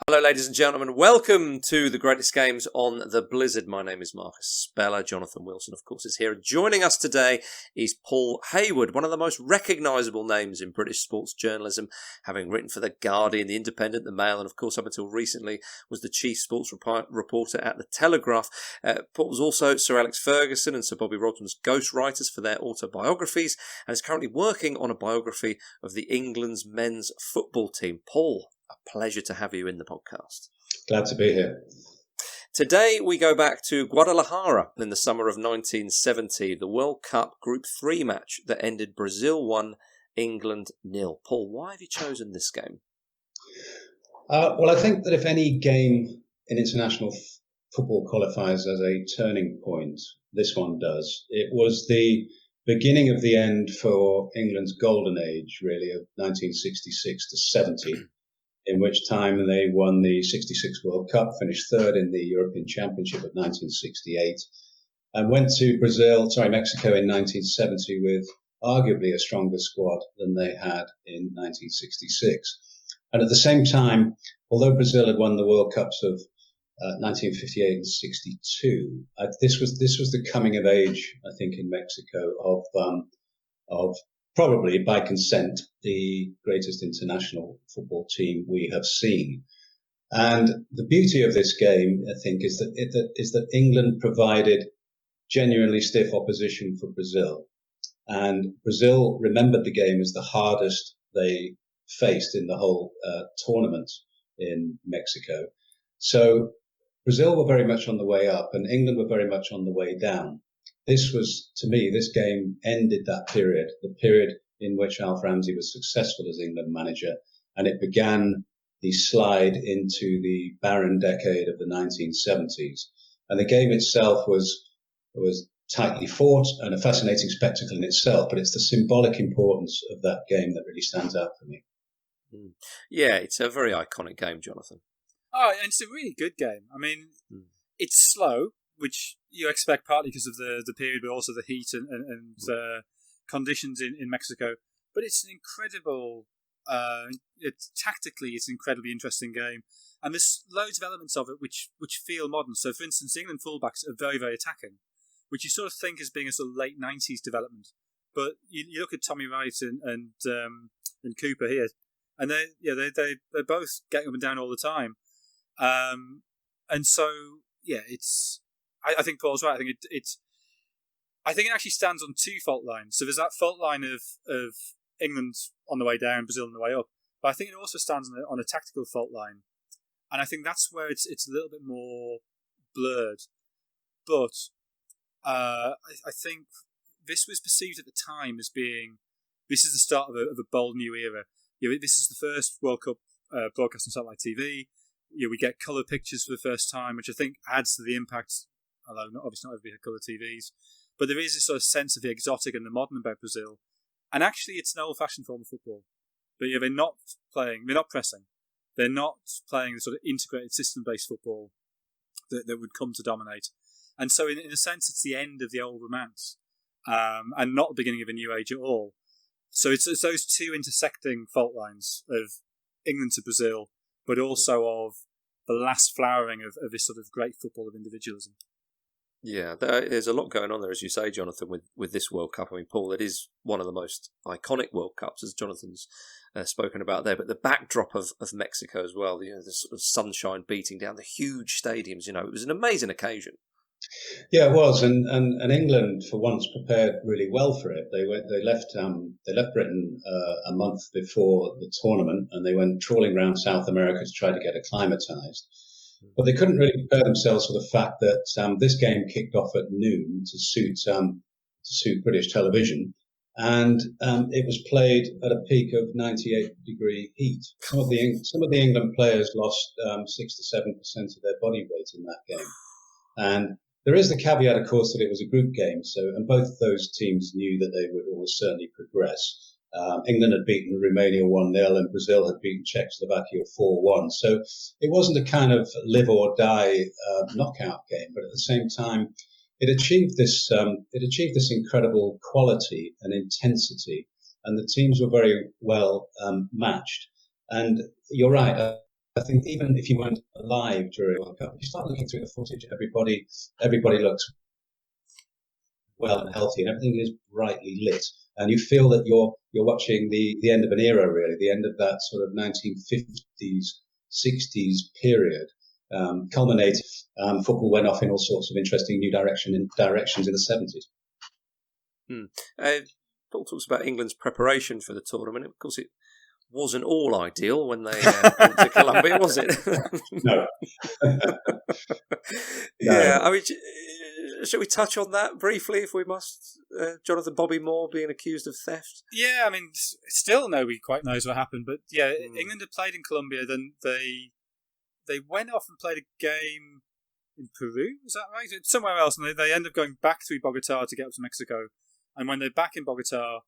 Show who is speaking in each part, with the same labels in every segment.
Speaker 1: Hello, ladies and gentlemen. Welcome to the greatest games on the Blizzard. My name is Marcus Speller. Jonathan Wilson, of course, is here. Joining us today is Paul Hayward, one of the most recognisable names in British sports journalism, having written for The Guardian, The Independent, The Mail, and of course, up until recently, was the chief sports reporter at The Telegraph. Paul was also Sir Alex Ferguson and Sir Bobby Robson's ghostwriters for their autobiographies, and is currently working on a biography of the England's men's football team. Paul, a pleasure to have you in the podcast.
Speaker 2: Glad to be here.
Speaker 1: Today we go back to Guadalajara in the summer of 1970, the World Cup Group 3 match that ended Brazil 1, England 0. Paul, why have you chosen this game?
Speaker 2: Well, I think that if any game in international football qualifies as a turning point, this one does. It was the beginning of the end for England's golden age, really, of 1966 to 70. In which time they won the 66 World Cup, finished third in the European Championship of 1968, and went to Mexico in 1970 with arguably a stronger squad than they had in 1966. And at the same time, although Brazil had won the World Cups of 1958 and 62, this was the coming of age, I think, in Mexico of probably by consent, the greatest international football team we have seen. And the beauty of this game, I think, is that England provided genuinely stiff opposition for Brazil. And Brazil remembered the game as the hardest they faced in the whole tournament in Mexico. So Brazil were very much on the way up and England were very much on the way down. This game ended that period, the period in which Alf Ramsey was successful as England manager, and it began the slide into the barren decade of the 1970s. And the game itself was tightly fought and a fascinating spectacle in itself, but it's the symbolic importance of that game that really stands out for me.
Speaker 1: Yeah, it's a very iconic game, Jonathan.
Speaker 3: Oh, and it's a really good game. I mean, it's slow, which you expect partly because of the period, but also the heat and conditions in Mexico. But it's an incredible, tactically, it's an incredibly interesting game. And there's loads of elements of it which feel modern. So, for instance, England fullbacks are very, very attacking, which you sort of think as being a sort of late 90s development. But you look at Tommy Wright and Cooper here, and they're both getting up and down all the time. And so, yeah, it's... I think Paul's right. I think it actually stands on two fault lines. So there's that fault line of England on the way down, Brazil on the way up. But I think it also stands on a tactical fault line, and I think that's where it's a little bit more blurred. But I think this was perceived at the time as being this is the start of a bold new era. This is the first World Cup broadcast on satellite TV. We get colour pictures for the first time, which I think adds to the impact. Although obviously not everybody had colour TVs, but there is this sort of sense of the exotic and the modern about Brazil. And actually, it's an old-fashioned form of football. But they're not playing, they're not pressing, they're not playing the sort of integrated system-based football that would come to dominate. And so, in a sense, it's the end of the old romance, and not the beginning of a new age at all. So it's those two intersecting fault lines of England to Brazil, but also of the last flowering of this sort of great football of individualism.
Speaker 1: Yeah, there's a lot going on there, as you say, Jonathan, with this World Cup. I mean, Paul, it is one of the most iconic World Cups, as Jonathan's spoken about there. But the backdrop of Mexico as well, the sort of sunshine beating down, the huge stadiums, it was an amazing occasion.
Speaker 2: Yeah, it was, and England for once prepared really well for it. They left Britain a month before the tournament, and they went trawling around South America to try to get acclimatized. But they couldn't really prepare themselves for the fact that this game kicked off at noon to suit British television, and it was played at a peak of 98-degree heat. Some of the England players lost 6 to 7% of their body weight in that game, and there is the caveat, of course, that it was a group game. And both those teams knew that they would almost certainly progress. England had beaten Romania 1-0 and Brazil had beaten Czechoslovakia 4-1. So it wasn't a kind of live or die knockout game, but at the same time, it achieved this incredible quality and intensity, and the teams were very well matched. And you're right. I I think even if you weren't alive during the World Cup, you start looking through the footage, everybody looks well and healthy, and everything is brightly lit, and you feel that you're watching the end of an era, really, the end of that sort of 1950s, 60s period. Culminated. Football went off in all sorts of interesting new directions in the 70s.
Speaker 1: Paul talks about England's preparation for the tournament. Of course, it wasn't all ideal when they went to Colombia, was it?
Speaker 2: No.
Speaker 1: Yeah, I mean, shall we touch on that briefly, if we must? Jonathan, Bobby Moore being accused of theft.
Speaker 3: Yeah, I mean, still nobody quite knows what happened, but yeah, England had played in Colombia. Then they went off and played a game in Peru. Is that right? Somewhere else, and they ended up going back through Bogata to get up to Mexico. And when they're back in Bogota,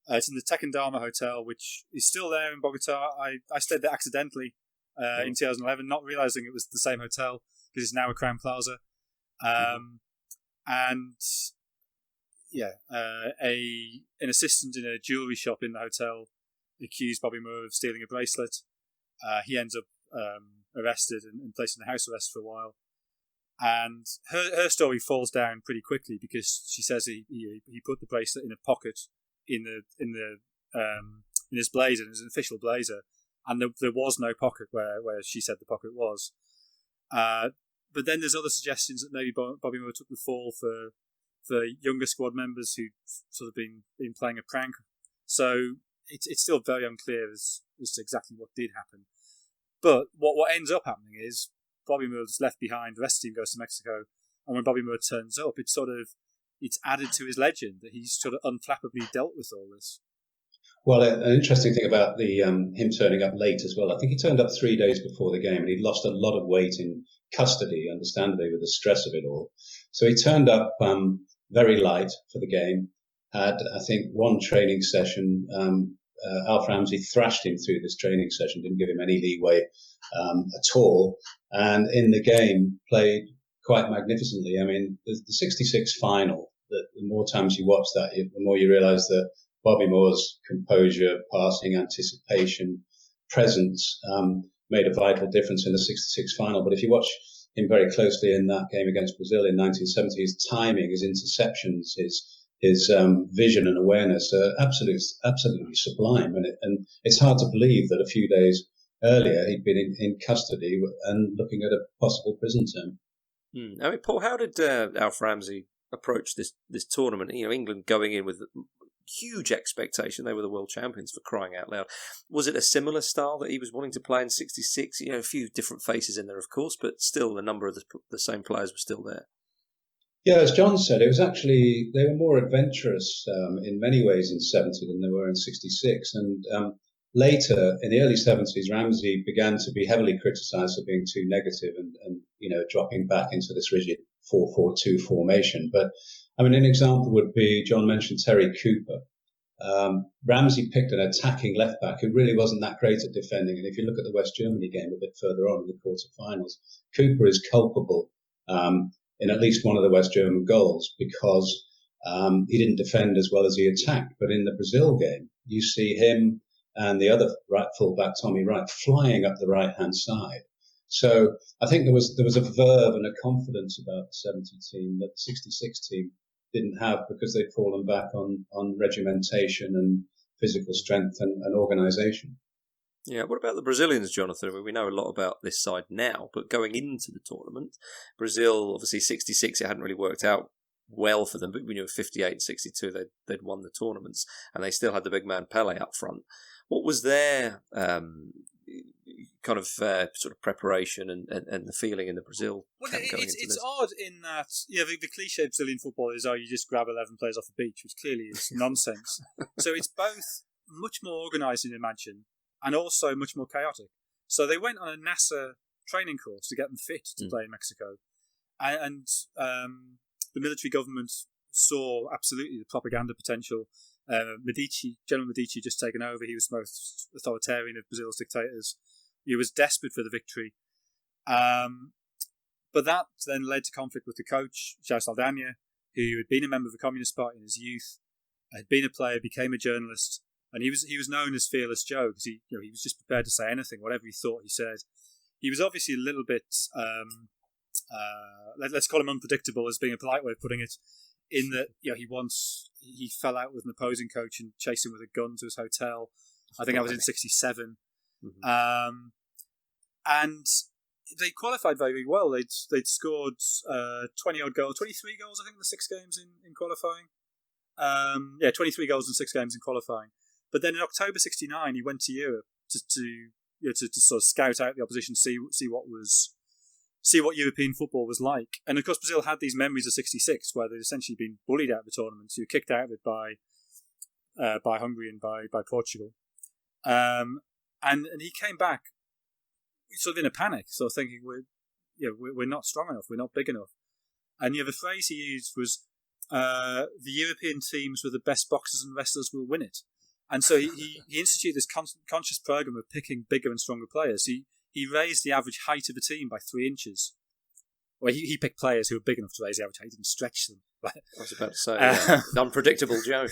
Speaker 3: it's in the Tequendama Hotel, which is still there in Bogota. I stayed there accidentally in 2011, not realising it was the same hotel, because it's now a Crowne Plaza. And yeah, an assistant in a jewellery shop in the hotel accused Bobby Moore of stealing a bracelet. He ends up arrested and placed in house arrest for a while. And her story falls down pretty quickly, because she says he put the bracelet in a pocket in his blazer, in his official blazer, and there was no pocket where she said the pocket was. But then there's other suggestions that maybe Bobby Moore took the fall for younger squad members who'd sort of been playing a prank. So it's still very unclear as to exactly what did happen. But what ends up happening is Bobby Moore is left behind, the rest of the team goes to Mexico, and when Bobby Moore turns up, it's added to his legend that he's sort of unflappably dealt with all this.
Speaker 2: Well, an interesting thing about him turning up late as well, I think he turned up 3 days before the game, and he'd lost a lot of weight in custody, understandably, with the stress of it all. So he turned up very light for the game, had, I think, one training session. Alf Ramsey thrashed him through this training session, didn't give him any leeway at all, and in the game played quite magnificently. I mean, the 66 final, the more times you watch that, the more you realise that Bobby Moore's composure, passing, anticipation, presence made a vital difference in the 66 final. But if you watch him very closely in that game against Brazil in 1970, his timing, his interceptions, his vision and awareness are absolutely sublime. And it's hard to believe that a few days earlier he'd been in custody and looking at a possible prison term.
Speaker 1: I mean, Paul, how did Alf Ramsey approach this tournament? You know, England going in with huge expectation. They were the world champions, for crying out loud. Was it a similar style that he was wanting to play in 66? You know, a few different faces in there, of course, but still a number of the same players were still there.
Speaker 2: Yeah, as John said, it was actually, they were more adventurous in many ways in 70 than they were in 66. And later, in the early 70s, Ramsey began to be heavily criticised for being too negative and dropping back into this rigid 4-4-2 formation. But I mean, an example would be, John mentioned Terry Cooper. Ramsey picked an attacking left back who really wasn't that great at defending. And if you look at the West Germany game a bit further on in the quarterfinals, Cooper is culpable in at least one of the West German goals because he didn't defend as well as he attacked. But in the Brazil game, you see him and the other right fullback, Tommy Wright, flying up the right-hand side. So I think there was a verve and a confidence about the 70 team that the 66 team didn't have because they'd fallen back on regimentation and physical strength and organisation.
Speaker 1: Yeah, what about the Brazilians, Jonathan? I mean, we know a lot about this side now, but going into the tournament, Brazil, obviously 66, it hadn't really worked out well for them, but we knew 58 and 62, they'd won the tournaments, and they still had the big man Pele up front. What was their kind of sort of preparation and the feeling in the Brazil camp going into this?
Speaker 3: It's odd in that, the cliche Brazilian football is, you just grab 11 players off the beach, which clearly is nonsense. So it's both much more organised than Imagine and also much more chaotic. So they went on a NASA training course to get them fit to play in Mexico. And the military government saw absolutely the propaganda potential. General Medici just taken over. He was the most authoritarian of Brazil's dictators. He was desperate for the victory. But that then led to conflict with the coach, João Saldanha, who had been a member of the Communist Party in his youth, had been a player, became a journalist, and he was known as Fearless Joe because he was just prepared to say anything, whatever he thought he said. he was obviously a little bit, let's call him unpredictable, as being a polite way of putting it, in that he fell out with an opposing coach and chased him with a gun to his hotel. I think that was in '67. Mm-hmm. And they qualified very, very well. They'd scored 20-odd goals, 23 goals, I think, in the 6 games in qualifying. 23 goals in 6 games in qualifying. But then in October '69, he went to Europe to sort of scout out the opposition, see what European football was like. And of course, Brazil had these memories of '66, where they'd essentially been bullied out of the tournament, so kicked out of it by Hungary and by Portugal. And he came back sort of in a panic, sort of thinking we're not strong enough, we're not big enough. And the phrase he used was, the European teams with the best boxers and wrestlers will win it. And so he instituted this conscious program of picking bigger and stronger players. He raised the average height of a team by 3 inches. Well, he picked players who were big enough to raise the average height. He didn't stretch them.
Speaker 1: I was about to say, unpredictable joke.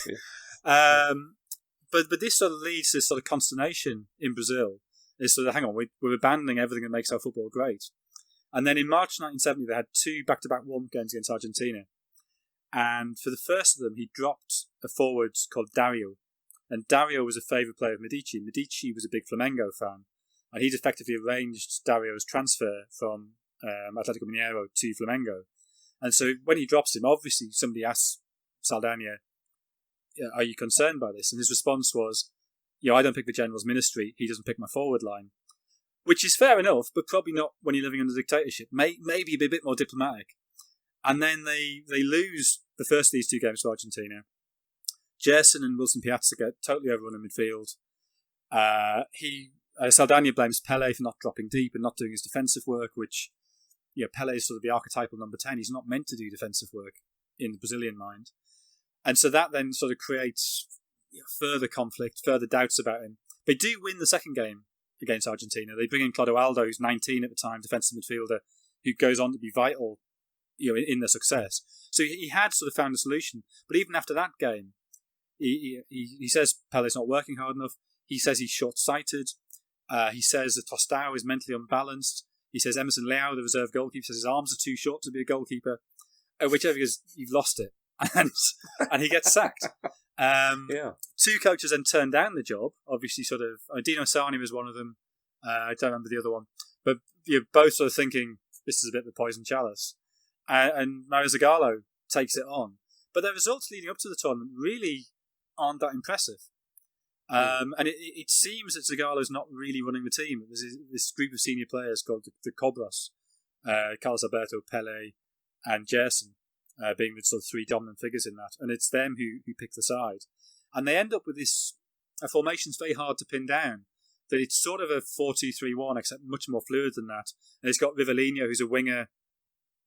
Speaker 3: But this sort of leads to this sort of consternation in Brazil. It's sort of, hang on, we're abandoning everything that makes our football great. And then in March 1970, they had 2 back-to-back warm-up games against Argentina. And for the first of them, he dropped a forward called Dario. And Dario was a favourite player of Medici. Medici was a big Flamengo fan. And he'd effectively arranged Dario's transfer from Atlético Mineiro to Flamengo. And so when he drops him, obviously somebody asks Saldanha, are you concerned by this? And his response was, I don't pick the general's ministry, he doesn't pick my forward line. Which is fair enough, but probably not when you're living under dictatorship. Maybe be a bit more diplomatic. And then they lose the first of these 2 games to Argentina. Gerson and Wilson Piazza get totally overrun in midfield. Saldanha blames Pelé for not dropping deep and not doing his defensive work, which, Pelé is sort of the archetypal number 10. He's not meant to do defensive work in the Brazilian mind. And so that then sort of creates further conflict, further doubts about him. They do win the second game against Argentina. They bring in Clodoaldo, who's 19 at the time, defensive midfielder, who goes on to be vital, in their success. So he had sort of found a solution. But even after that game, he says Pelé's not working hard enough. He says he's short-sighted. He says that Tostão is mentally unbalanced. He says Emerson Leão, the reserve goalkeeper, says his arms are too short to be a goalkeeper. Whichever is, you've lost it. And he gets sacked. 2 coaches then turned down the job. Obviously, sort of, Dino Sarni was one of them. I don't remember the other one. But you're both sort of thinking, this is a bit of a poison chalice. And Mario Zagallo takes it on. But the results leading up to the tournament really aren't that impressive. And it seems that Zagallo's not really running the team. There's this group of senior players called the Cobras, Carlos Alberto, Pelé, and Gerson, being the sort of 3 dominant figures in that. And it's them who pick the side. And they end up with this formation that's very hard to pin down. That it's sort of a 4-2-3-1, except much more fluid than that. And it's got Rivellino, who's a winger,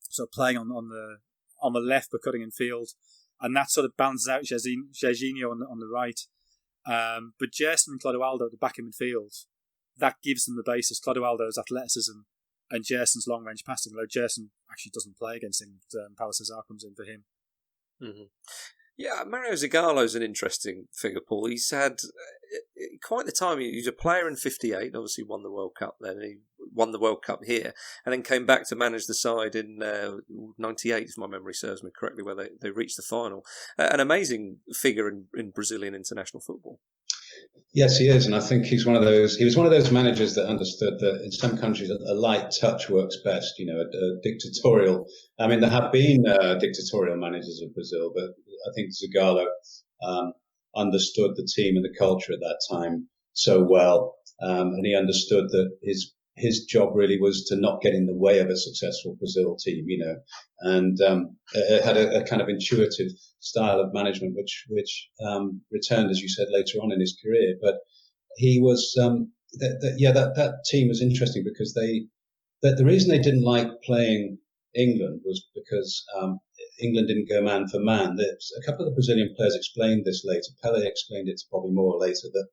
Speaker 3: sort of playing on the left but cutting in field. And that sort of balances out Jorginho on the right. But Gerson and Clodoaldo at the back in midfield, that gives them the basis. Clodoaldo's athleticism and Gerson's long-range passing, although Gerson actually doesn't play against him. Paulo Cesar comes in for him.
Speaker 1: Mm-hmm. Yeah, Mario Zagallo's an interesting figure, Paul. He's had quite the time. He was a player in '58, obviously won the World Cup then. He won the World Cup here, and then came back to manage the side in '98, if my memory serves me correctly, where they reached the final. An amazing figure in Brazilian international football.
Speaker 2: Yes, he is, and I think he was one of those managers that understood that in some countries a light touch works best. A dictatorial. I mean, there have been dictatorial managers of Brazil, but I think Zagallo understood the team and the culture at that time so well, and he understood that his job really was to not get in the way of a successful Brazil team. And it had a kind of intuitive style of management, which returned, as you said, later on in his career. But he was, that team was interesting because the reason they didn't like playing England was because England didn't go man for man. A couple of the Brazilian players explained this later. Pelé explained it probably more later, that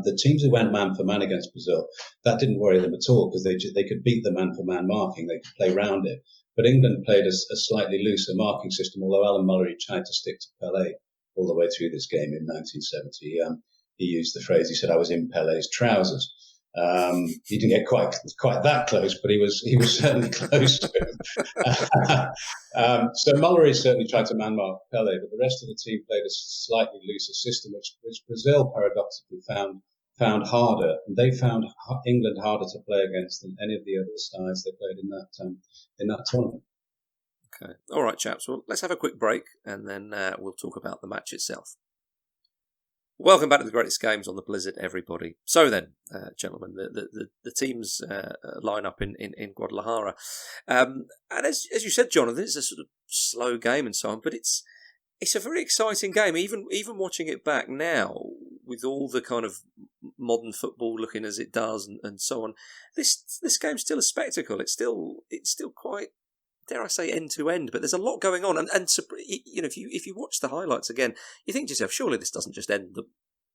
Speaker 2: the teams who went man for man against Brazil, that didn't worry them at all because they could beat the man for man marking. They could play around it. But England played a slightly looser marking system, although Alan Mullery tried to stick to Pelé all the way through this game in 1970. He used the phrase, he said, I was in Pelé's trousers. He didn't get quite that close, but he was certainly close to him. So Mullery certainly tried to man-mark Pele, but the rest of the team played a slightly looser system, which Brazil paradoxically found harder, and they found England harder to play against than any of the other sides they played in that tournament.
Speaker 1: Okay, all right, chaps. Well, let's have a quick break, and then we'll talk about the match itself. Welcome back to the Greatest Games on the Blizzard, everybody. So then, gentlemen, the teams line up in Guadalajara. And as you said, Jonathan, it's a sort of slow game and so on, but it's a very exciting game. Even watching it back now, with all the kind of modern football looking as it does and so on, this game's still a spectacle. It's still quite, dare I say, end to end, but there's a lot going on, and you know, if you watch the highlights again, you think to yourself, surely this doesn't just end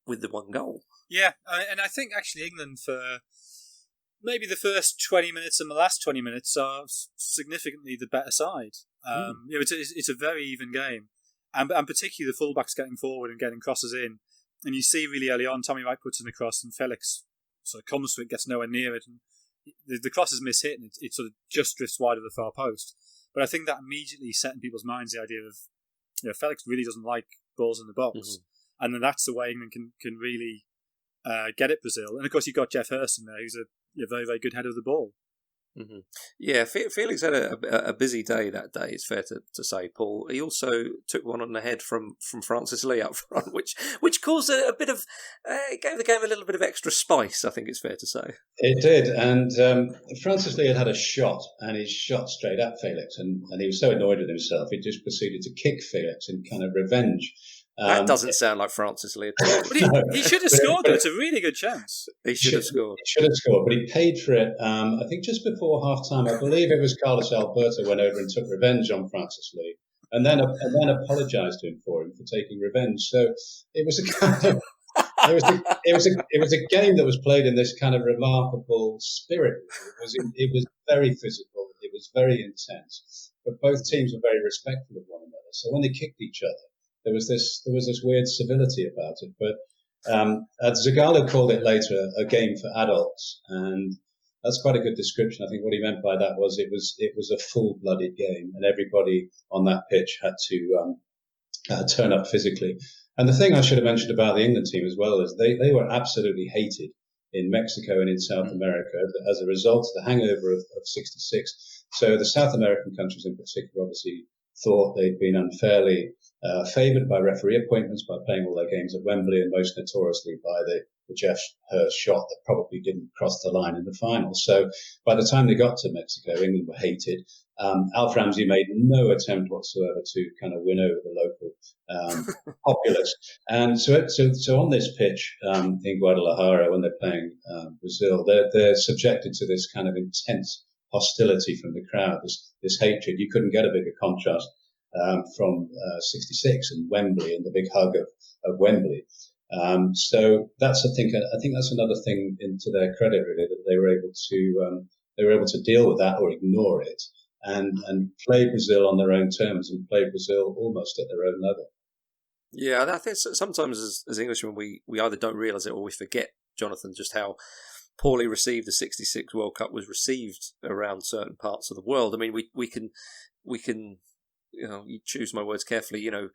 Speaker 1: with the one goal.
Speaker 3: Yeah, and I think actually England, for maybe the first 20 minutes and the last 20 minutes, are significantly the better side. You know, it's a very even game, and particularly the fullbacks getting forward and getting crosses in, and you see really early on Tommy Wright puts in a cross and Felix sort of comes to it, gets nowhere near it, and the cross is mishit and it sort of just drifts wide of the far post. But I think that immediately set in people's minds the idea of, you know, Felix really doesn't like balls in the box, and then that's the way England can really get at Brazil. And of course, you've got Jeff Hurst in there, who's a very, very good header of the ball.
Speaker 1: Mm-hmm. Yeah, Felix had a busy day that day, it's fair to say, Paul. He also took one on the head from Francis Lee up front, which caused a bit of, gave the game a little bit of extra spice, I think it's fair to say.
Speaker 2: It did, and Francis Lee had a shot, and he shot straight at Felix, and he was so annoyed with himself, he just proceeded to kick Felix in kind of revenge.
Speaker 1: That doesn't sound like Francis Lee at all.
Speaker 3: But he should have scored, though. It's a really good chance.
Speaker 1: He should have scored.
Speaker 2: He should have scored, but he paid for it. I think just before half-time, I believe it was Carlos Alberto went over and took revenge on Francis Lee, and then apologised to him for taking revenge. So it was a kind of it was a game that was played in this kind of remarkable spirit. It was very physical. It was very intense, but both teams were very respectful of one another. So when they kicked each other, there was this weird civility about it. But Zagallo called it later a game for adults, and that's quite a good description. I think what he meant by that was it was a full-blooded game, and everybody on that pitch had to turn up physically. And the thing I should have mentioned about the England team as well is they were absolutely hated in Mexico and in South America as a result of the hangover of '66. So the South American countries in particular obviously thought they'd been unfairly favoured by referee appointments by playing all their games at Wembley, and most notoriously by the Jeff Hurst shot that probably didn't cross the line in the final. So by the time they got to Mexico, England were hated. Alf Ramsey made no attempt whatsoever to kind of win over the local populace. And so on this pitch in Guadalajara, when they're playing Brazil, they're subjected to this kind of intense hostility from the crowd, this hatred. You couldn't get a bigger contrast from '66 and Wembley and the big hug of Wembley. So that's I think that's another thing to their credit, really, that they were able to deal with that or ignore it and play Brazil on their own terms and play Brazil almost at their own level.
Speaker 1: Yeah, I think sometimes as Englishmen we either don't realise it or we forget, Jonathan, just how poorly received the '66 World Cup was received around certain parts of the world. I mean, we can, you know, you choose my words carefully, you know,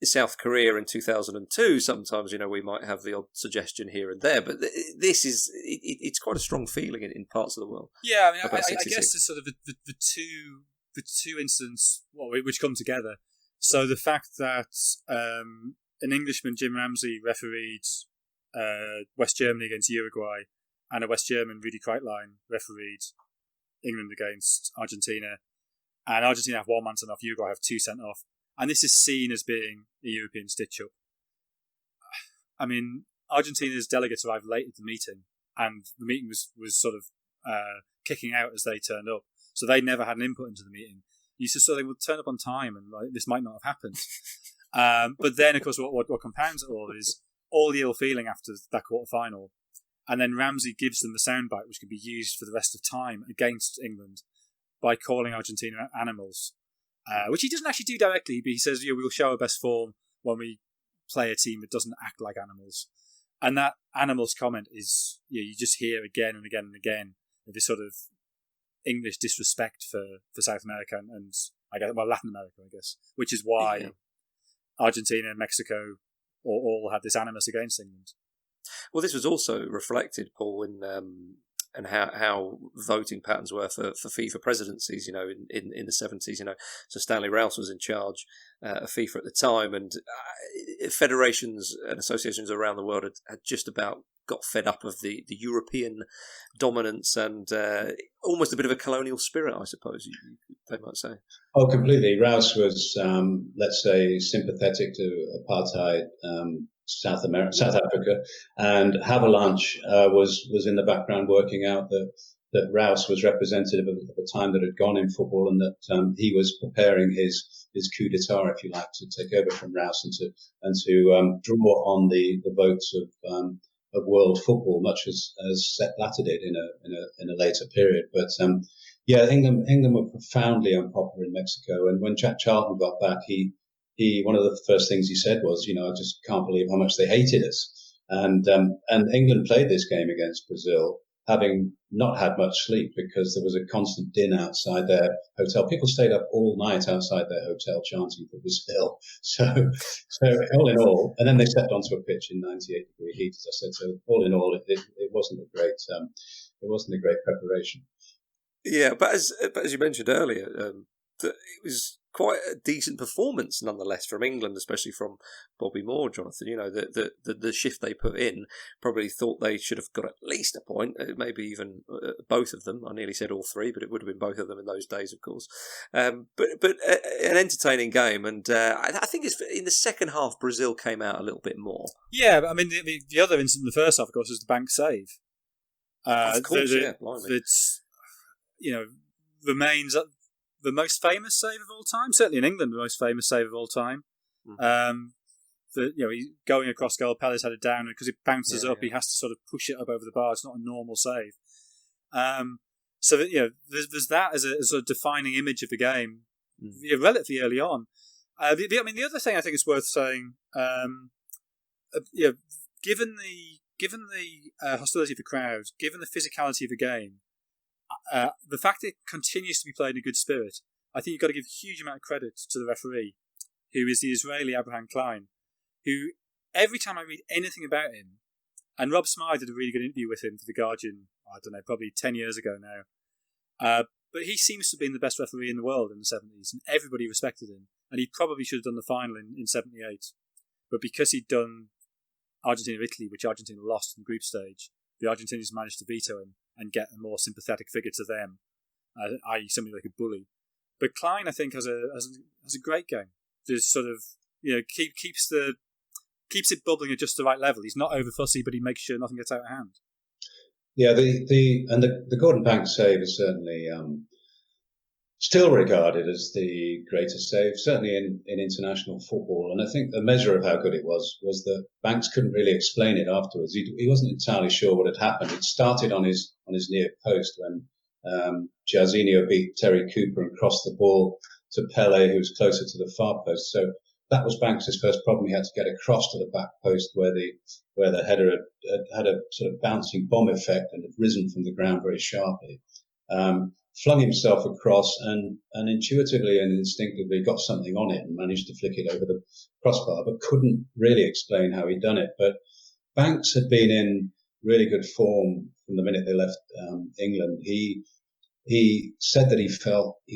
Speaker 1: South Korea in 2002, sometimes, you know, we might have the odd suggestion here and there, but it's quite a strong feeling in parts of the world.
Speaker 3: Yeah, I mean, I guess it's sort of the two incidents which come together. So the fact that an Englishman, Jim Ramsey, refereed West Germany against Uruguay, and a West German, Rudi Kreitlein, refereed England against Argentina, and Argentina have one man sent off, Uruguay have two sent off. And this is seen as being a European stitch-up. I mean, Argentina's delegates arrived late at the meeting, and the meeting was sort of kicking out as they turned up. So they never had an input into the meeting. You just thought they would turn up on time, and like, this might not have happened. But then, of course, what compounds it all is all the ill feeling after that quarter-final. And then Ramsey gives them the soundbite, which can be used for the rest of time against England by calling Argentina animals. Which he doesn't actually do directly, but he says, we'll show our best form when we play a team that doesn't act like animals. And that animals comment is, you just hear again and again and again this sort of English disrespect for South America and I guess, Latin America, I guess, which is why Argentina and Mexico all had this animus against England.
Speaker 1: Well, this was also reflected, Paul, in and how voting patterns were for FIFA presidencies, in the 70s, So Stanley Rouse was in charge of FIFA at the time, and federations and associations around the world had just about got fed up of the European dominance and almost a bit of a colonial spirit, I suppose they might say.
Speaker 2: Oh, completely. Rouse was, let's say, sympathetic to apartheid South Africa, and Havelange was in the background working out that Rouse was representative of a time that had gone in football, and that he was preparing his coup d'état, if you like, to take over from Rouse and to draw on the votes of world football, much as Sepp Blatter did in a later period. But England were profoundly unpopular in Mexico, and when Jack Charlton got back, he one of the first things he said was, I just can't believe how much they hated us. And England played this game against Brazil, having not had much sleep because there was a constant din outside their hotel. People stayed up all night outside their hotel chanting for Brazil. So all in all, and then they stepped onto a pitch in 98-degree heat, as I said. So all in all, it wasn't a great preparation.
Speaker 1: Yeah, but as you mentioned earlier, it was quite a decent performance nonetheless from England, especially from Bobby Moore, Jonathan. The shift they put in, probably thought they should have got at least a point, maybe even both of them. I nearly said all three, but it would have been both of them in those days, of course. But an entertaining game, and I think it's in the second half Brazil came out a little bit more.
Speaker 3: Yeah, but I mean the other incident in the first half, of course, was the bank save.
Speaker 1: Of course,
Speaker 3: It's remains the most famous save of all time. Certainly in England, the most famous save of all time. He's going across goal. Pelle's had it down, and because it bounces up, he has to sort of push it up over the bar. It's not a normal save. So that, there's that as a sort of defining image of the game, relatively early on. The other thing I think is worth saying, given the hostility of the crowd, given the physicality of the game. The fact it continues to be played in a good spirit, I think you've got to give a huge amount of credit to the referee, who is the Israeli Abraham Klein, who every time I read anything about him, and Rob Smythe did a really good interview with him for The Guardian, I don't know, probably 10 years ago now, but he seems to have been the best referee in the world in the 70s, and everybody respected him, and he probably should have done the final in 78, but because he'd done Argentina-Italy, which Argentina lost in the group stage, the Argentinians managed to veto him and get a more sympathetic figure to them, i.e. somebody like a bully. But Klein, I think, has a great game. Just sort of, keeps it bubbling at just the right level. He's not over fussy, but he makes sure nothing gets out of hand.
Speaker 2: Yeah, the Gordon Banks save is certainly still regarded as the greatest save, certainly in international football. And I think the measure of how good it was that Banks couldn't really explain it afterwards. He wasn't entirely sure what had happened. It started on his near post when Jairzinho beat Terry Cooper and crossed the ball to Pele, who was closer to the far post. So that was Banks' first problem. He had to get across to the back post where the header had a sort of bouncing bomb effect and had risen from the ground very sharply. Flung himself across and intuitively and instinctively got something on it and managed to flick it over the crossbar, but couldn't really explain how he'd done it. But Banks had been in really good form from the minute they left England. He said that he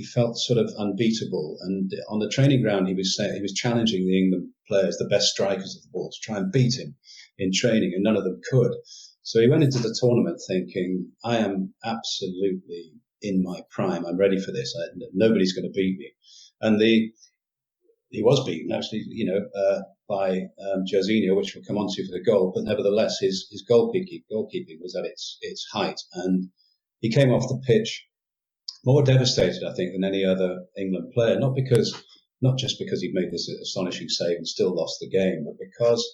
Speaker 2: felt sort of unbeatable, and on the training ground he was challenging the England players, the best strikers of the ball, to try and beat him in training, and none of them could. So he went into the tournament thinking, I am absolutely in my prime. I'm ready for this. Nobody's going to beat me. And he was beaten, actually, by Jairzinho, which we'll come on to for the goal. But nevertheless, his goalkeeping was at its height. And he came off the pitch more devastated, I think, than any other England player. Not just because he'd made this astonishing save and still lost the game, but because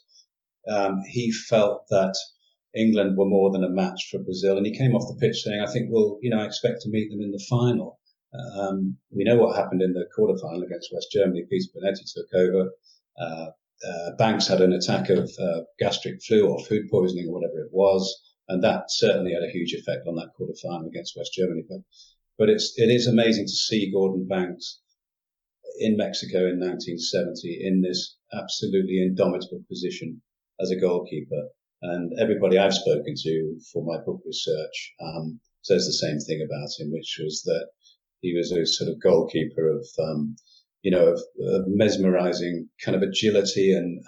Speaker 2: he felt that England were more than a match for Brazil, and he came off the pitch saying, I think I expect to meet them in the final. We know what happened in the quarterfinal against West Germany. Peter Bonetti took over. Banks had an attack of gastric flu or food poisoning or whatever it was, and that certainly had a huge effect on that quarter-final against West Germany. But it is amazing to see Gordon Banks in Mexico in 1970 in this absolutely indomitable position as a goalkeeper. And everybody I've spoken to for my book research says the same thing about him, which was that he was a sort of goalkeeper of mesmerizing kind of agility and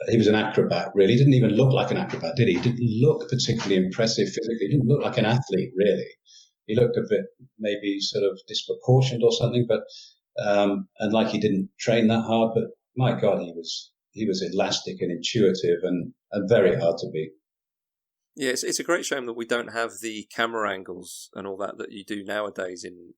Speaker 2: he was an acrobat, really. He didn't even look like an acrobat, did he? He didn't look particularly impressive physically. He didn't look like an athlete, really. He looked a bit maybe sort of disproportionate or something, but and like he didn't train that hard. But my God, he was elastic and intuitive and very hard to beat.
Speaker 1: Yeah, it's a great shame that we don't have the camera angles and all that you do nowadays in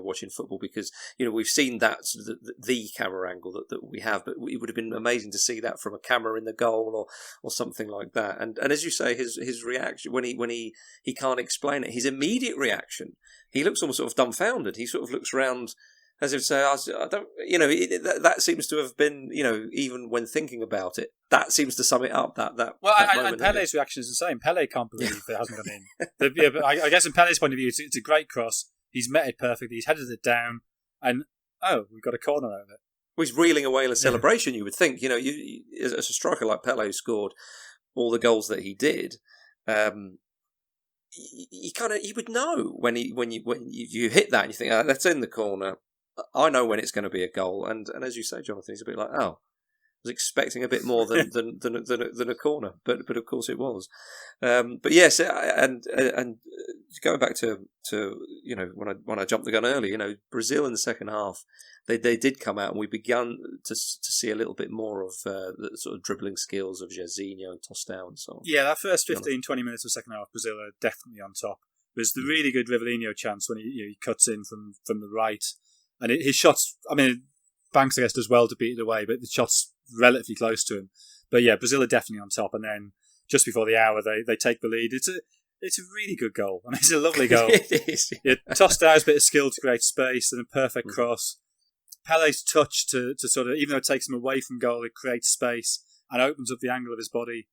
Speaker 1: watching football, because we've seen that sort of the camera angle that we have, but it would have been amazing to see that from a camera in the goal or something like that. And as you say, his reaction when he can't explain it, his immediate reaction, he looks almost sort of dumbfounded. He sort of looks around as if to say, I don't, that seems to have been, even when thinking about it, that seems to sum it up. That
Speaker 3: well,
Speaker 1: that
Speaker 3: and
Speaker 1: moment,
Speaker 3: Pele's reaction is the same. Pele can't believe it hasn't gone in. But I guess in Pele's point of view, it's a great cross. He's met it perfectly. He's headed it down, and we've got a corner out of it.
Speaker 1: Well, he's reeling away in a celebration. You would think, you as a striker like Pele, who scored all the goals that he did. You would know when you hit that and you think, that's in the corner. I know when it's going to be a goal, and as you say, Jonathan, he's a bit like, I was expecting a bit more than a corner, but of course it was. But yes, and going back to when I jumped the gun early, Brazil in the second half, they did come out, and we began to see a little bit more of the sort of dribbling skills of Jairzinho and Tostão and so on.
Speaker 3: Yeah, that first 15, 20 minutes of the second half, Brazil are definitely on top. There's the really good Rivellino chance when he cuts in from the right. And his shots, I mean, Banks, I guess, does well to beat it away, but the shot's relatively close to him. But yeah, Brazil are definitely on top. And then just before the hour, they take the lead. It's a really good goal. I mean, it's a lovely goal.
Speaker 1: It is.
Speaker 3: Yeah, Tostão's bit of skill to create space and a perfect cross. Pele's touch to sort of, even though it takes him away from goal, it creates space and opens up the angle of his body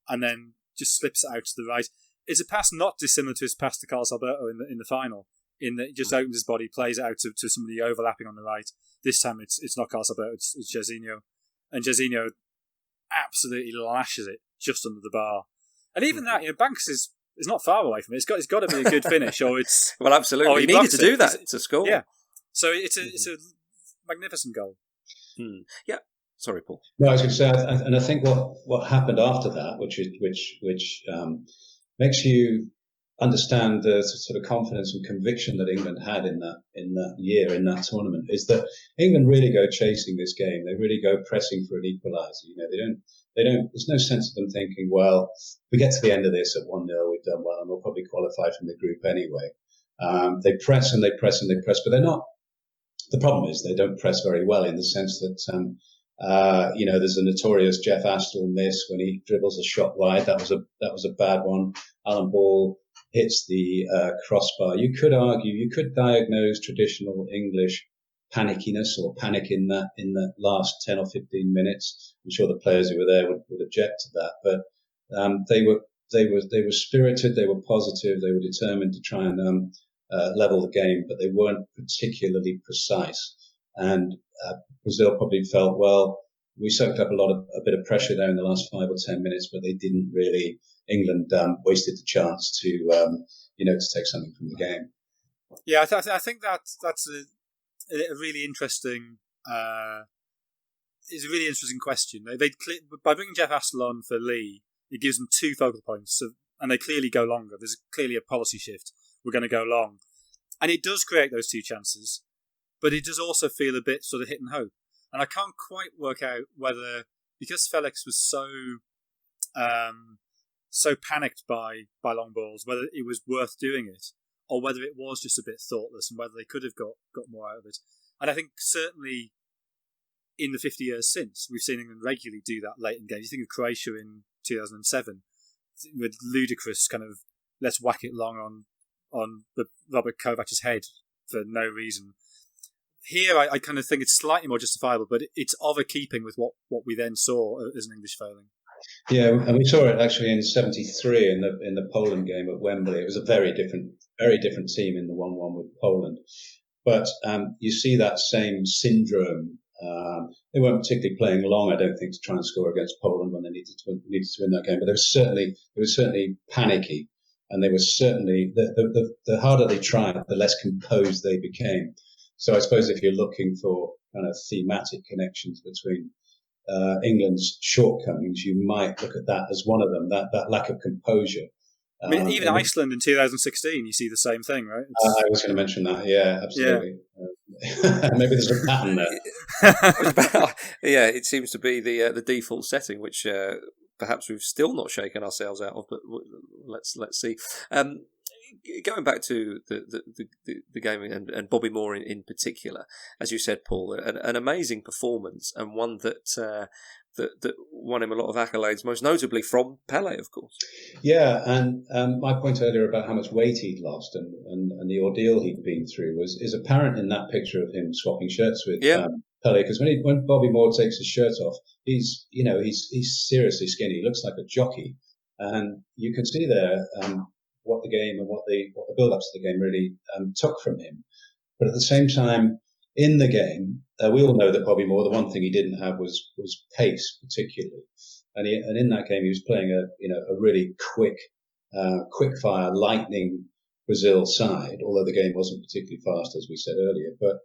Speaker 3: and then just slips it out to the right. It's a pass not dissimilar to his pass to Carlos Alberto in the final. In that he just opens his body, plays it out to somebody overlapping on the right. This time it's not Carlos Alberto, it's Jairzinho. And Jairzinho absolutely lashes it just under the bar. And even that, Banks is not far away from it. It's got to be a good finish, or it's
Speaker 1: well, absolutely.
Speaker 3: Or
Speaker 1: he needed to do that to score.
Speaker 3: Yeah, so it's a magnificent goal.
Speaker 1: Yeah. Sorry, Paul.
Speaker 2: No, I was going to say, and I think what happened after that, which makes you understand the sort of confidence and conviction that England had in that year, in that tournament, is that England really go chasing this game. They really go pressing for an equaliser. They don't. There's no sense of them thinking, well, we get to the end of this at 1-0, we've done well, and we'll probably qualify from the group anyway. They press and they press and they press, but they're not. The problem is they don't press very well, in the sense that there's a notorious Jeff Astle miss when he dribbles a shot wide. That was a bad one. Alan Ball hits the crossbar. You could argue, you could diagnose traditional English panickiness or panic in the last 10 or 15 minutes. I'm sure the players who were there would object to that, but they were spirited, they were positive, they were determined to try and level the game, but they weren't particularly precise. And Brazil probably felt, well, we soaked up a bit of pressure there in the last 5 or 10 minutes, but they didn't really. England wasted the chance to take something from the game.
Speaker 3: Yeah, I think that's a really interesting. It's a really interesting question. They by bringing Jeff Astle on for Lee, it gives them 2 focal points, and they clearly go longer. There's clearly a policy shift. We're going to go long, and it does create those 2 chances, but it does also feel a bit sort of hit and hope. And I can't quite work out whether, because Felix was so panicked by long balls, whether it was worth doing it, or whether it was just a bit thoughtless, and whether they could have got more out of it. And I think certainly in the 50 years since, we've seen England regularly do that late in games. You think of Croatia in 2007, with ludicrous kind of, let's whack it long on Robert Kovac's head for no reason. here I kind of think it's slightly more justifiable, but it's of a keeping with what we then saw as an English failing.
Speaker 2: Yeah, and we saw it actually in '73 in the Poland game at Wembley. It was a very different team in the 1-1 with Poland, but you see that same syndrome. They weren't particularly playing long, I don't think, to try and score against Poland when they needed to win that game. But it was certainly panicky, and they were certainly the harder they tried, the less composed they became. So I suppose if you're looking for kind of thematic connections between England's shortcomings, you might look at that as one of them. That lack of composure.
Speaker 3: I mean, even Iceland in 2016, you see the same thing, right?
Speaker 2: I was going to mention that. Yeah, absolutely. Yeah. Maybe there's a pattern there.
Speaker 1: Yeah, it seems to be the default setting, which perhaps we've still not shaken ourselves out of. But let's see. Going back to the game and Bobby Moore in particular, as you said, Paul, an amazing performance, and one that won him a lot of accolades, most notably from Pelé, of course.
Speaker 2: Yeah, and my point earlier about how much weight he'd lost and the ordeal he'd been through is apparent in that picture of him swapping shirts with Pelé. Because when Bobby Moore takes his shirt off, he's seriously skinny. He looks like a jockey, and you can see there what the game and what the build-ups to the game really took from him. But at the same time, in the game, we all know that Bobby Moore, the one thing he didn't have was pace, particularly. And in that game, he was playing a really quick fire, lightning Brazil side. Although the game wasn't particularly fast, as we said earlier, but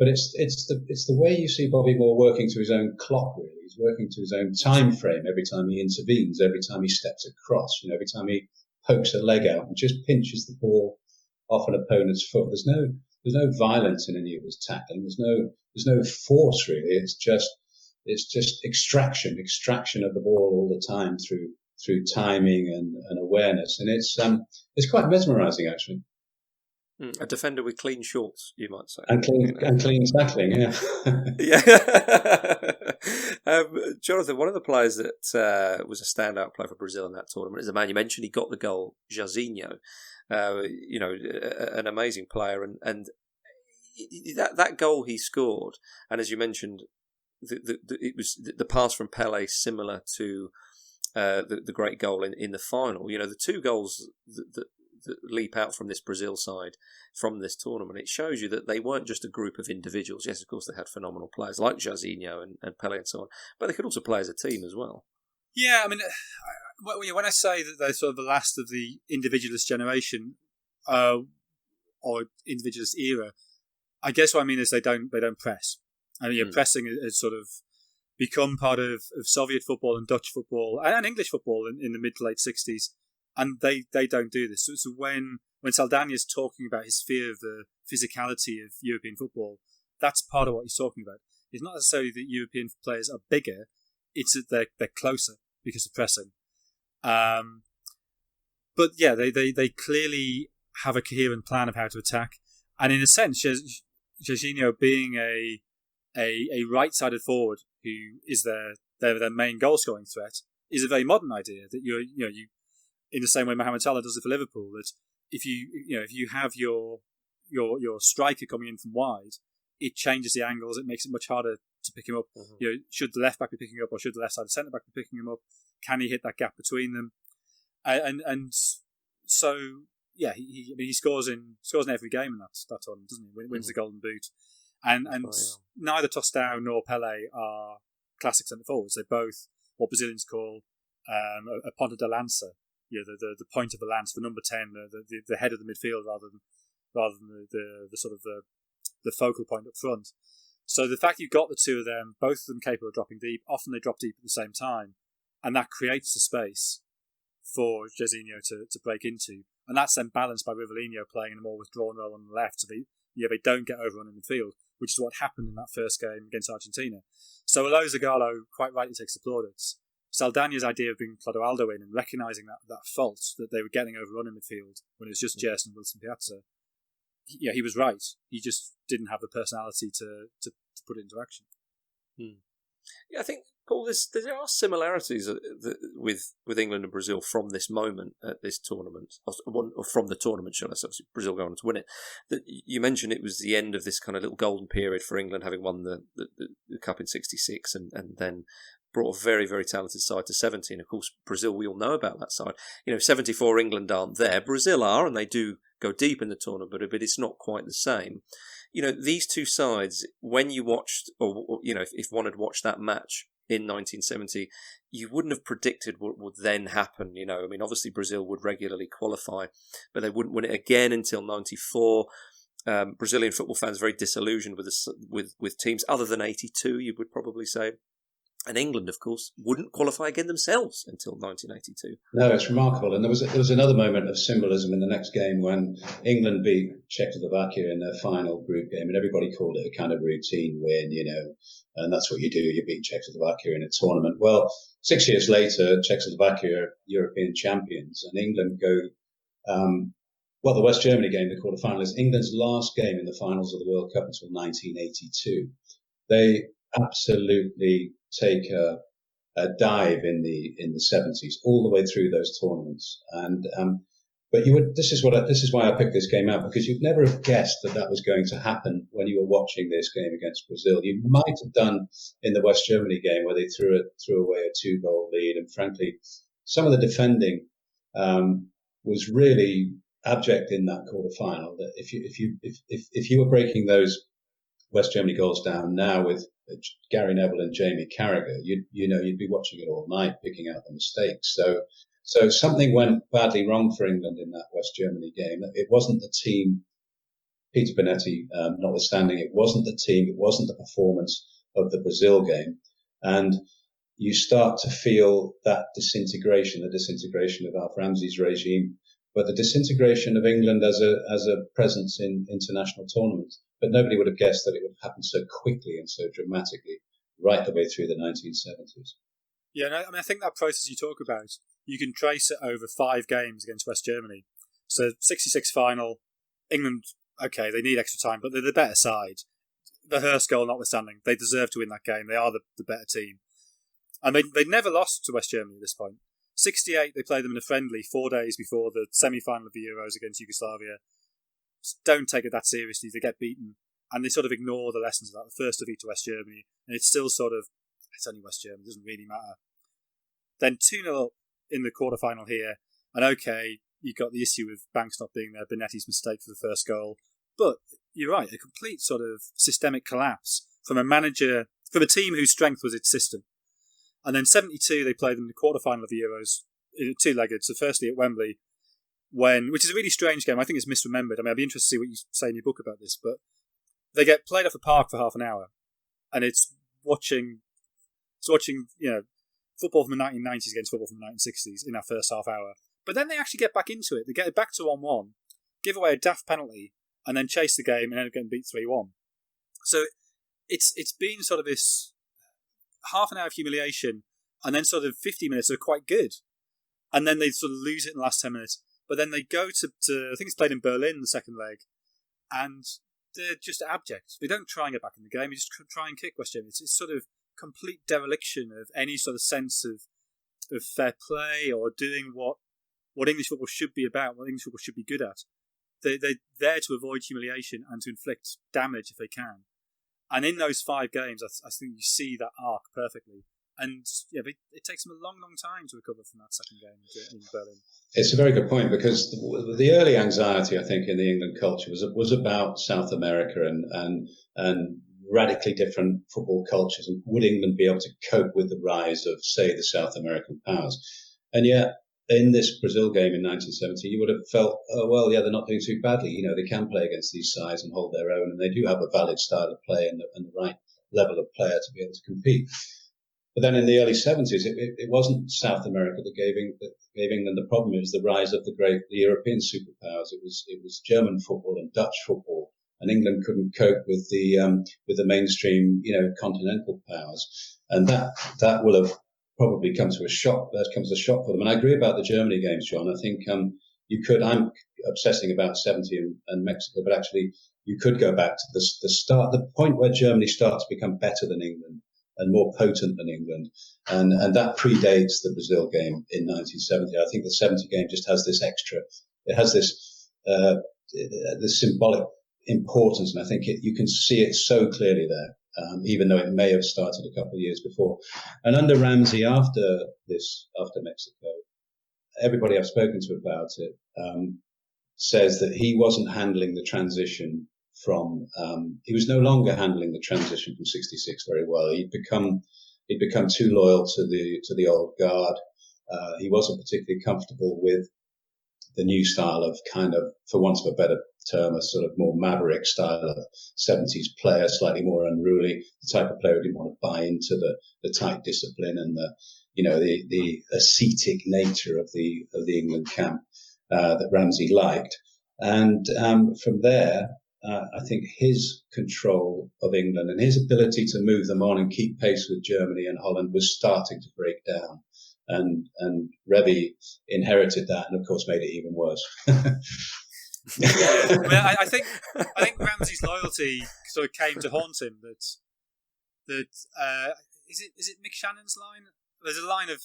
Speaker 2: it's the way you see Bobby Moore working to his own clock. Really, he's working to his own time frame every time he intervenes, every time he steps across. Every time he pokes a leg out and just pinches the ball off an opponent's foot. There's no violence in any of his tackling. There's no force really. It's just extraction of the ball all the time through timing and awareness, and it's quite mesmerising actually.
Speaker 1: A defender with clean shorts, you might say,
Speaker 2: and clean tackling, yeah.
Speaker 1: Yeah. Jonathan, one of the players that was a standout player for Brazil in that tournament is the man you mentioned. He got the goal, Jairzinho. An amazing player, and that goal he scored, and as you mentioned, it was the pass from Pelé, similar to the great goal in the final. The two goals that leap out from this Brazil side from this tournament, it shows you that they weren't just a group of individuals. Yes, of course, they had phenomenal players like Jairzinho and Pelé and so on, but they could also play as a team as well.
Speaker 3: Yeah, I mean, when I say that they're sort of the last of the individualist generation or individualist era, I guess what I mean is they don't press. I mean, pressing has sort of become part of Soviet football and Dutch football and English football in the mid to late 60s, and they don't do this. So when Saldana is talking about his fear of the physicality of European football, that's part of what he's talking about. It's not necessarily that European players are bigger; it's that they're closer because of pressing. But yeah, they clearly have a coherent plan of how to attack, and in a sense, Jorginho being a right-sided forward who is their main goal-scoring threat is a very modern idea. That you in the same way Mohamed Salah does it for Liverpool. That if you have your striker coming in from wide, it changes the angles. It makes it much harder to pick him up. Mm-hmm. Should the left back be picking him up, or should the left side centre back be picking him up? Can he hit that gap between them? And so yeah, he scores in every game in that tournament, doesn't he? Wins the Golden Boot, and neither Tostão nor Pelé are classic centre forwards. They're both what Brazilians call a ponta de lança. The point of the lance, the number 10, the head of the midfield, rather than the sort of the focal point up front. So the fact you've got the two of them, both of them capable of dropping deep, often they drop deep at the same time, and that creates the space for Jorginho to break into, and that's then balanced by Rivellino playing in a more withdrawn role on the left, so they don't get overrun in midfield, which is what happened in that first game against Argentina. So although Zagallo quite rightly takes the plaudits, Saldana's idea of bringing Clodoaldo in and recognising that fault, that they were getting overrun in midfield when it was just Gerson and Wilson Piazza, he was right. He just didn't have the personality to put it into action.
Speaker 1: Yeah, I think Paul, there are similarities with England and Brazil from this moment at this tournament, or from the tournament, shall I say? Brazil going on to win it. That you mentioned it was the end of this kind of little golden period for England, having won the Cup in '66, and then brought a very, very talented side to 70. And of course, Brazil, we all know about that side. 74 England aren't there. Brazil are, and they do go deep in the tournament, but it's not quite the same. These two sides, when you watched, or if one had watched that match in 1970, you wouldn't have predicted what would then happen. Obviously Brazil would regularly qualify, but they wouldn't win it again until 94. Brazilian football fans very disillusioned with teams other than 82, you would probably say. And England, of course, wouldn't qualify again themselves until 1982.
Speaker 2: No, it's remarkable. And there was another moment of symbolism in the next game when England beat Czechoslovakia in their final group game, and everybody called it a kind of routine win, and that's what you do. You beat Czechoslovakia in a tournament. Well, 6 years later, Czechoslovakia are European champions, and England go. The West Germany game, the quarterfinal, is England's last game in the finals of the World Cup until 1982. They absolutely take a dive in the 70s all the way through those tournaments, and but this is why I picked this game out, because you'd never have guessed that was going to happen when you were watching this game against Brazil. You might have done in the West Germany game where they threw away a 2-goal lead, and frankly, some of the defending was really abject in that quarterfinal. That if you were breaking those West Germany goals down now with Gary Neville and Jamie Carragher, you'd be watching it all night, picking out the mistakes. So something went badly wrong for England in that West Germany game. It wasn't the team, Peter Bonetti notwithstanding, it wasn't the team, it wasn't the performance of the Brazil game. And you start to feel that disintegration of Alf Ramsey's regime, but the disintegration of England as a presence in international tournaments. But nobody would have guessed that it would happen so quickly and so dramatically right the way through the 1970s.
Speaker 3: Yeah, I think that process you talk about, you can trace it over 5 games against West Germany. So 66 final, England, okay, they need extra time, but they're the better side. The Hurst goal notwithstanding, they deserve to win that game. They are the better team. And they'd never lost to West Germany at this point. 68, they played them in a friendly 4 days before the semi-final of the Euros against Yugoslavia. Don't take it that seriously. They get beaten, and they sort of ignore the lessons of that. The first defeat to West Germany, and it's still sort of, it's only West Germany, it doesn't really matter. Then 2-0 in the quarterfinal here, and okay, you got the issue with Banks not being there, Bonetti's mistake for the first goal, but you're right, a complete sort of systemic collapse from a manager, from a team whose strength was its system. And then 72, they played them in the quarterfinal of the Euros, two-legged. So firstly at Wembley, which is a really strange game. I think it's misremembered. I'd be interested to see what you say in your book about this. But they get played off the park for half an hour, and it's watching football from the 1990s against football from the 1960s in that first half hour. But then they actually get back into it. They get it back to 1-1, give away a daft penalty, and then chase the game and end up getting beat 3-1. So it's been sort of this half an hour of humiliation, and then sort of 50 minutes are quite good, and then they sort of lose it in the last 10 minutes. But then they go to I think it's played in Berlin, the second leg, and they're just abject. They don't try and get back in the game. They just try and kick West Germany. It's sort of complete dereliction of any sort of sense of fair play or doing what English football should be about, what English football should be good at. They're there to avoid humiliation and to inflict damage if they can. And in those 5 games, I think you see that arc perfectly. And yeah, it takes them a long, long time to recover from that second game in Berlin.
Speaker 2: It's a very good point, because the early anxiety, I think, in the England culture was about South America and radically different football cultures. And would England be able to cope with the rise of, say, the South American powers? And yet, in this Brazil game in 1970, you would have felt, oh, well, yeah, they're not doing too badly. They can play against these sides and hold their own, and they do have a valid style of play and the right level of player to be able to compete. But then in the early 70s, it wasn't South America that gave England the problem. It was the rise of the European superpowers. It was German football and Dutch football, and England couldn't cope with the mainstream, continental powers, and that will have probably come to a shock. That comes as a shock for them. And I agree about the Germany games, John. I think I'm obsessing about 70 and Mexico, but actually you could go back to the start, the point where Germany starts to become better than England and more potent than England. And that predates the Brazil game in 1970. I think the 70 game just has this extra, it has this symbolic importance, and I think you can see it so clearly there, even though it may have started a couple of years before. And under Ramsey, after Mexico, everybody I've spoken to about it says that he wasn't handling the transition he was no longer handling the transition from 66 very well. He'd become too loyal to the old guard. He wasn't particularly comfortable with the new style of kind of, for want of a better term, a sort of more maverick style of 70s player, slightly more unruly, the type of player who didn't want to buy into the tight discipline and the ascetic nature of the England camp that Ramsey liked. And from there, I think his control of England and his ability to move them on and keep pace with Germany and Holland was starting to break down. And Revie inherited that and, of course, made it even worse.
Speaker 3: I think Ramsey's loyalty sort of came to haunt him. That is it Mick Shannon's line? There's a line of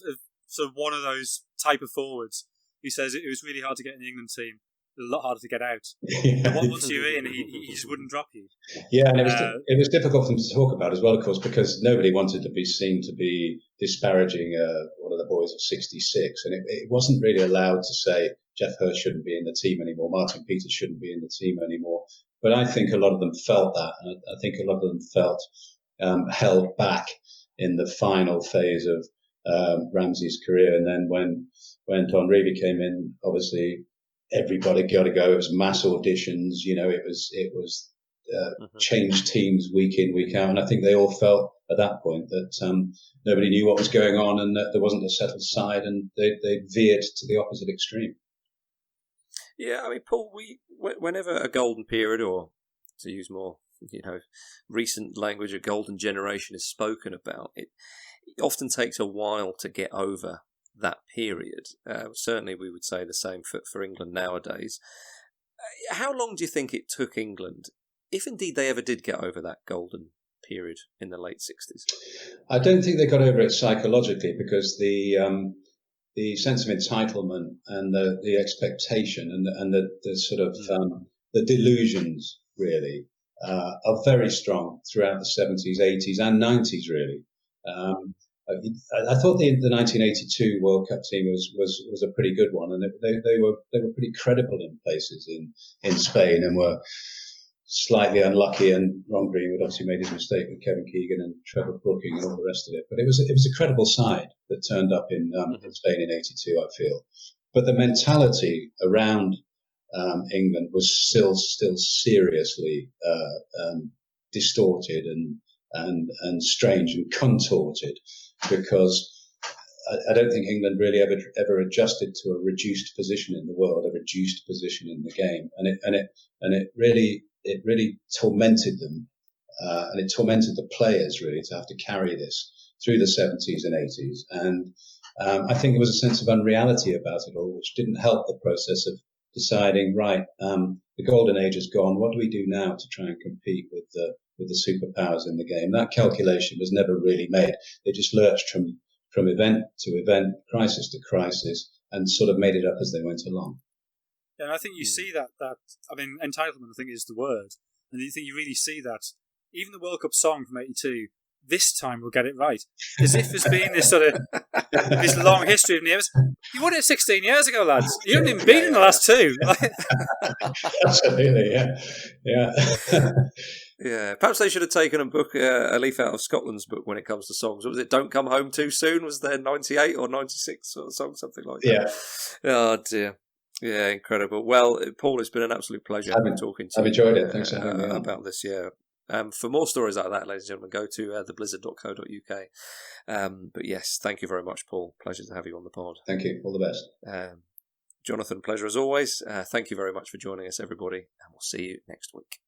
Speaker 3: sort of one of those type of forwards who says it was really hard to get in the England team, a lot harder to get out. Yeah. Once you're in, he just wouldn't drop you.
Speaker 2: Yeah, and it was difficult for them to talk about as well, of course, because nobody wanted to be seen to be disparaging one of the boys of 66, and it wasn't really allowed to say Jeff Hurst shouldn't be in the team anymore, Martin Peters shouldn't be in the team anymore. But I think a lot of them felt that, and I think a lot of them felt held back in the final phase of Ramsey's career. And then when Don Revie came in, obviously everybody got to go. It was mass auditions, it was change teams week in, week out. And I think they all felt at that point that nobody knew what was going on and that there wasn't a settled side, and they veered to the opposite extreme.
Speaker 1: Yeah, I mean, Paul, whenever a golden period, or to use more, recent language, a golden generation is spoken about, it often takes a while to get over that period. Certainly we would say the same for England nowadays. How long do you think it took England, if indeed they ever did get over that golden period in the late 60s?
Speaker 2: I don't think they got over it psychologically, because the sense of entitlement and the expectation and the sort of the delusions really are very strong throughout the 70s, 80s and 90s really. I thought the 1982 World Cup team was a pretty good one, and they were pretty credible in places in Spain, and were slightly unlucky. And Ron Greenwood obviously made his mistake with Kevin Keegan and Trevor Brooking and all the rest of it. But it was a credible side that turned up in Spain in '82, I feel. But the mentality around England was still seriously distorted and strange and contorted, because I don't think England really ever adjusted to a reduced position in the world, a reduced position in the game, and it really tormented them, and it tormented the players really to have to carry this through the 70s and 80s, and I think there was a sense of unreality about it all, which didn't help the process of deciding, right, the golden age is gone. What do we do now to try and compete with the superpowers in the game? That calculation was never really made. They just lurched from event to event, crisis to crisis, and sort of made it up as they went along.
Speaker 3: Yeah, and I think you see that I mean, entitlement, I think, is the word. And you think you really see that. Even the World Cup song from '82, this time we'll get it right. As if there's been this sort of this long history of years. You won it 16 years ago, lads. You haven't even been in the last two.
Speaker 2: Absolutely, yeah.
Speaker 1: Yeah, perhaps they should have taken a leaf out of Scotland's book when it comes to songs. What was it? Don't Come Home Too Soon? Was there 98 or 96 or something like that? Yeah. Oh, dear. Yeah, incredible. Well, Paul, it's been an absolute pleasure talking to you.
Speaker 2: I've enjoyed it. Thanks for having me on.
Speaker 1: About this, yeah. For more stories like that, ladies and gentlemen, go to theblizzard.co.uk. But yes, thank you very much, Paul. Pleasure to have you on the pod.
Speaker 2: Thank you. All the best.
Speaker 1: Jonathan, pleasure as always. Thank you very much for joining us, everybody, and we'll see you next week.